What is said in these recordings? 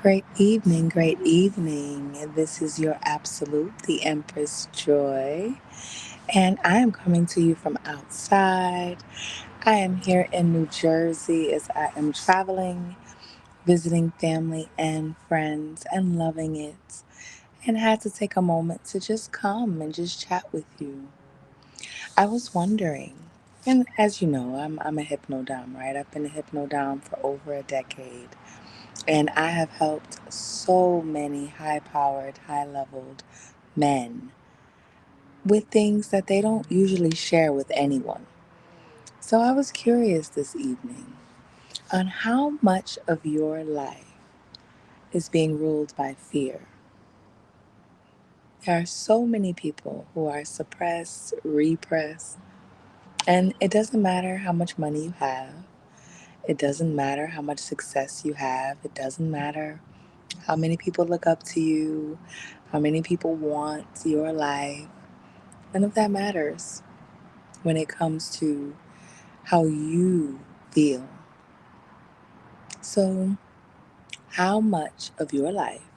Great evening, great evening. This is your absolute, the Empress Joy, and I am coming to you from outside. I am here in New Jersey as I am traveling, visiting family and friends, and loving it. And had to take a moment to just come and just chat with you. I was wondering, and as you know, I'm a hypnodom, right? I've been a hypnodom for over a decade. And I have helped so many high powered, high leveled men with things that they don't usually share with anyone. So I was curious this evening on how much of your life is being ruled by fear. There are so many people who are suppressed, repressed, and it doesn't matter how much money you have. It doesn't matter how much success you have. It doesn't matter how many people look up to you, how many people want your life. None of that matters when it comes to how you feel. So, how much of your life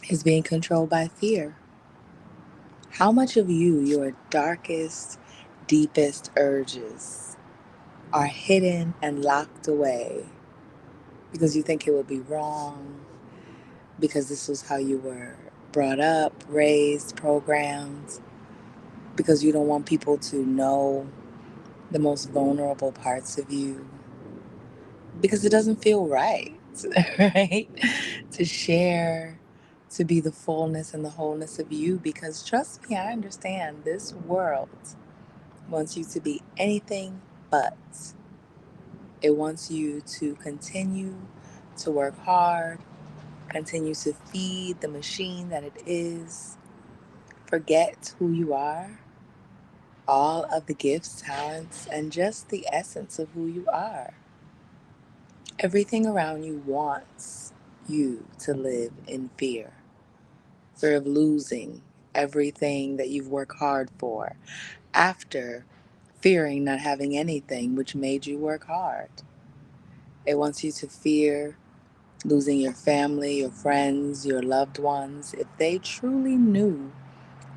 is being controlled by fear? How much of you, your darkest, deepest urges, are hidden and locked away because you think it would be wrong, because this was how you were brought up, raised, programmed, because you don't want people to know the most vulnerable parts of you, because it doesn't feel right, right? To share, to be the fullness and the wholeness of you, because trust me, I understand this world wants you to be anything but. It wants you to continue to work hard, continue to feed the machine that it is, forget who you are, all of the gifts, talents, and just the essence of who you are. Everything around you wants you to live in fear, fear of losing everything that you've worked hard for, after fearing not having anything which made you work hard. It wants you to fear losing your family, your friends, your loved ones, if they truly knew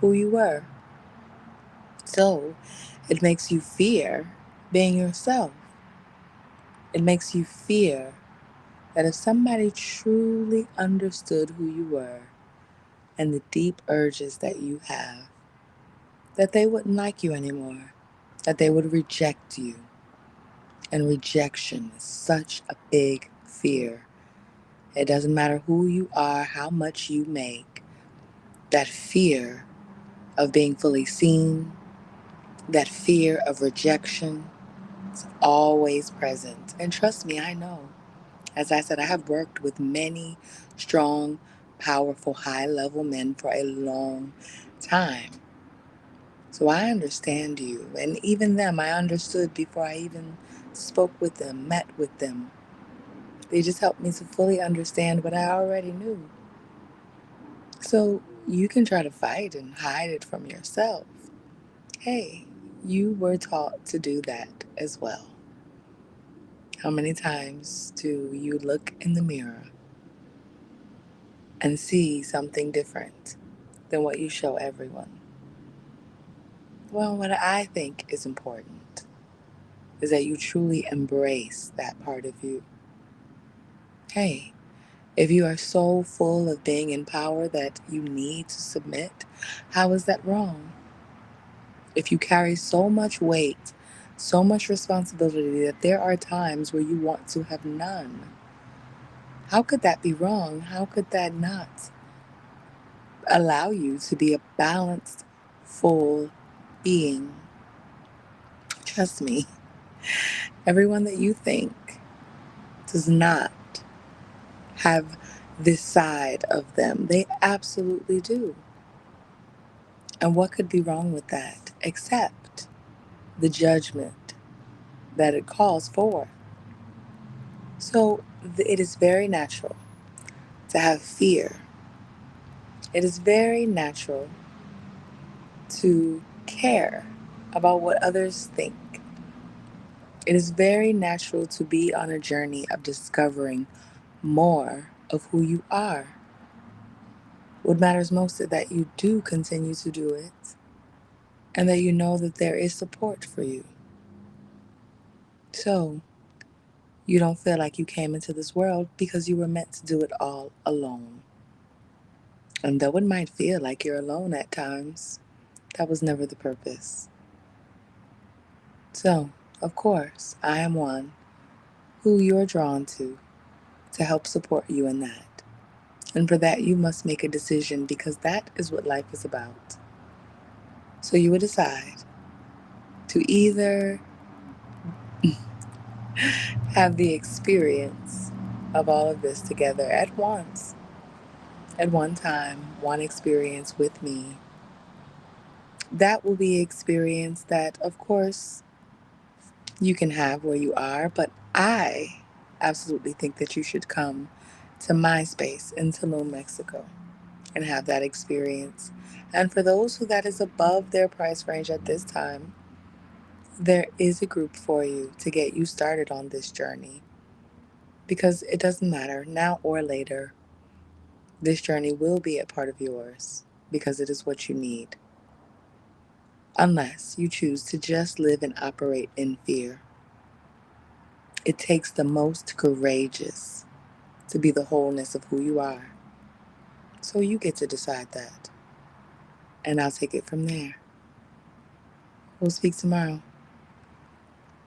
who you were. So it makes you fear being yourself. It makes you fear that if somebody truly understood who you were and the deep urges that you have, that they wouldn't like you anymore, that they would reject you. And rejection is such a big fear. It doesn't matter who you are, how much you make, that fear of being fully seen, that fear of rejection is always present. And trust me, I know. As I said, I have worked with many strong, powerful, high level men for a long time. So I understand you. And even them, I understood before I even spoke with them, met with them. They just helped me to fully understand what I already knew. So you can try to fight and hide it from yourself. Hey, you were taught to do that as well. How many times do you look in the mirror and see something different than what you show everyone? Well, what I think is important is that you truly embrace that part of you. Hey, if you are so full of being in power that you need to submit, how is that wrong? If you carry so much weight, so much responsibility that there are times where you want to have none, how could that be wrong? How could that not allow you to be a balanced, full being? Trust me, everyone that you think does not have this side of them. They absolutely do. And what could be wrong with that except the judgment that it calls for? So it is very natural to have fear. It is very natural to care about what others think. It is very natural to be on a journey of discovering more of who you are. What matters most is that you do continue to do it and that you know that there is support for you. So you don't feel like you came into this world because you were meant to do it all alone. And though it might feel like you're alone at times, that was never the purpose. So, of course, I am one who you're drawn to help support you in that. And for that, you must make a decision because that is what life is about. So you would decide to either have the experience of all of this together at once, at one time, one experience with me. That will be an experience that, of course, you can have where you are, but I absolutely think that you should come to my space in Tulum, Mexico, and have that experience. And for those who that is above their price range at this time, there is a group for you to get you started on this journey. Because it doesn't matter, now or later, this journey will be a part of yours because it is what you need. Unless you choose to just live and operate in fear. It takes the most courageous to be the wholeness of who you are. So you get to decide that. And I'll take it from there. We'll speak tomorrow.